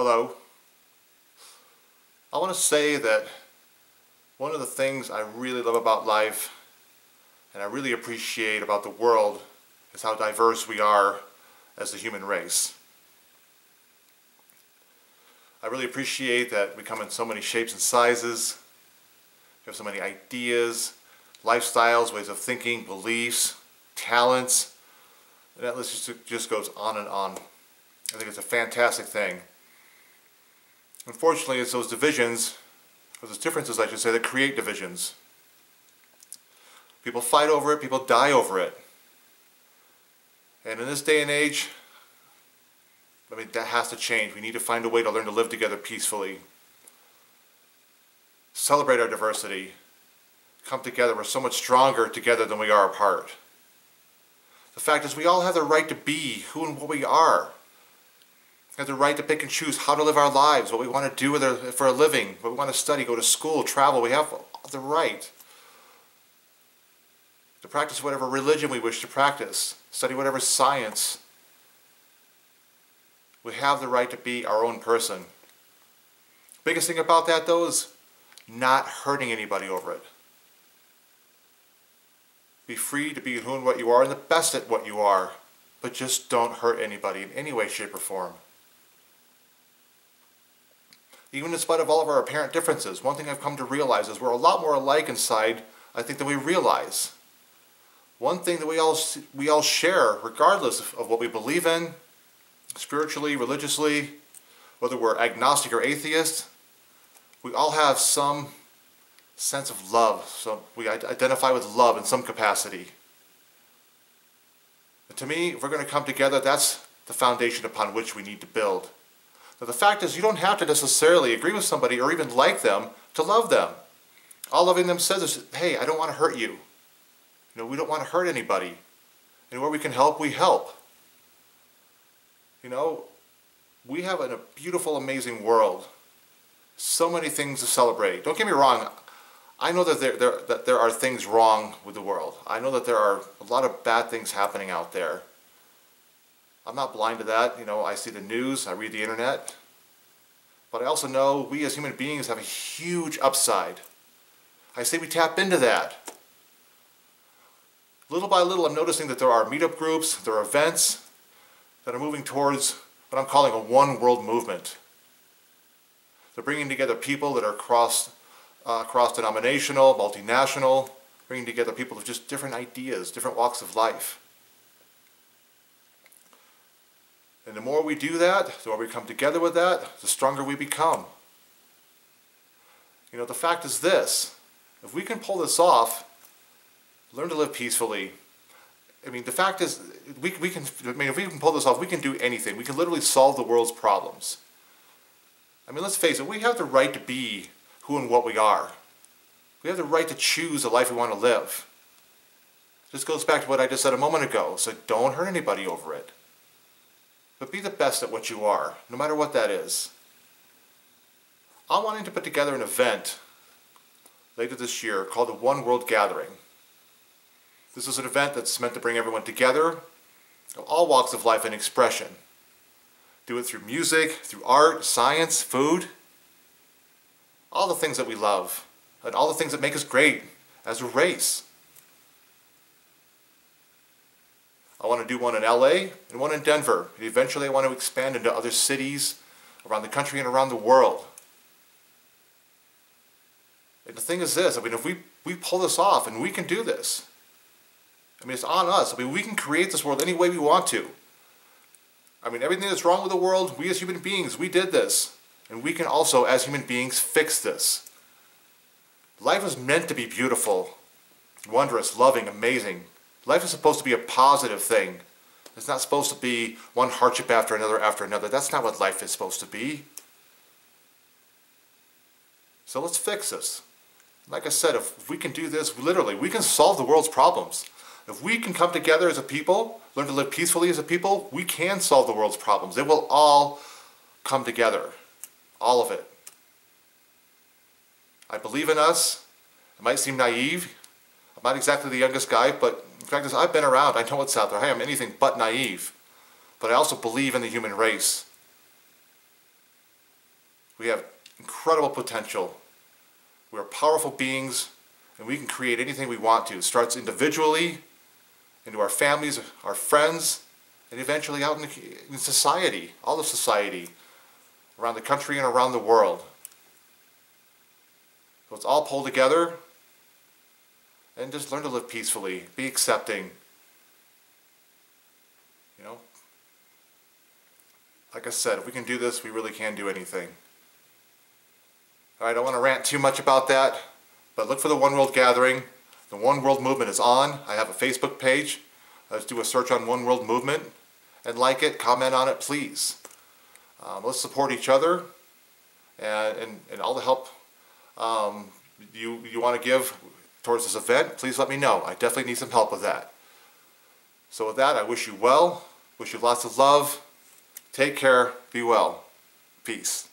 Hello. I want to say that one of the things I really love about life and I really appreciate about the world is how diverse we are as the human race. I really appreciate that we come in so many shapes and sizes. We have so many ideas, lifestyles, ways of thinking, beliefs, talents. And that list just goes on and on. I think it's a fantastic thing. Unfortunately, it's those divisions, or those differences I should say, that create divisions. People fight over it, people die over it. And in this day and age, that has to change. We need to find a way to learn to live together peacefully. Celebrate our diversity. Come together. We're so much stronger together than we are apart. The fact is, we all have the right to be who and what we are. We have the right to pick and choose how to live our lives, what we want to do for a living, what we want to study, go to school, travel. We have the right to practice whatever religion we wish to practice, study whatever science. We have the right to be our own person. Biggest thing about that, though, is not hurting anybody over it. Be free to be who and what you are and the best at what you are, but just don't hurt anybody in any way, shape, or form. Even in spite of all of our apparent differences, one thing I've come to realize is we're a lot more alike inside, I think, than we realize. One thing that we all share, regardless of what we believe in, spiritually, religiously, whether we're agnostic or atheist, we all have some sense of love. So we identify with love in some capacity. And to me, if we're going to come together, that's the foundation upon which we need to build. Now, the fact is, you don't have to necessarily agree with somebody or even like them to love them. All loving them says is, hey, I don't want to hurt you. We don't want to hurt anybody. And where we can help, we help. We have a beautiful, amazing world. So many things to celebrate. Don't get me wrong. I know that there are things wrong with the world. I know that there are a lot of bad things happening out there. I'm not blind to that. I see the news, I read the internet. But I also know we as human beings have a huge upside. I say we tap into that. Little by little, I'm noticing that there are meetup groups, there are events that are moving towards what I'm calling a one world movement. They're bringing together people that are cross-denominational, multinational, bringing together people of just different ideas, different walks of life. And the more we do that, the more we come together with that, the stronger we become. The fact is this: if we can pull this off, learn to live peacefully. The fact is, if we can pull this off, we can do anything. We can literally solve the world's problems. Let's face it, we have the right to be who and what we are. We have the right to choose the life we want to live. This goes back to what I just said a moment ago. So don't hurt anybody over it. But be the best at what you are, no matter what that is. I'm wanting to put together an event later this year called the One World Gathering. This is an event that's meant to bring everyone together of all walks of life and expression. Do it through music, through art, science, food, all the things that we love, and all the things that make us great as a race. I want to do one in LA and one in Denver. And eventually I want to expand into other cities around the country and around the world. And the thing is this, if we pull this off, and we can do this, it's on us. We can create this world any way we want to. Everything that's wrong with the world, we as human beings, we did this. And we can also, as human beings, fix this. Life is meant to be beautiful, wondrous, loving, amazing. Life is supposed to be a positive thing. It's not supposed to be one hardship after another after another. That's not what life is supposed to be. So let's fix this. Like I said, if we can do this, literally, we can solve the world's problems. If we can come together as a people, learn to live peacefully as a people, we can solve the world's problems. They will all come together. All of it. I believe in us. It might seem naive. I'm not exactly the youngest guy, but the fact is I've been around. I know what's out there. Hey, I'm anything but naive. But I also believe in the human race. We have incredible potential. We are powerful beings, and we can create anything we want to. It starts individually, into our families, our friends, and eventually out in society, all of society, around the country and around the world. So let's all pull together and just learn to live peacefully, be accepting. You know, like I said, if we can do this, we really can do anything. All right, I don't want to rant too much about that, but look for the One World Gathering. The One World Movement is on. I have a Facebook page. Let's do a search on One World Movement and like it, comment on it, please. Let's support each other and all the help you want to give towards this event. Please let me know. I definitely need some help with that. So with that, I wish you well. Wish you lots of love. Take care. Be well. Peace.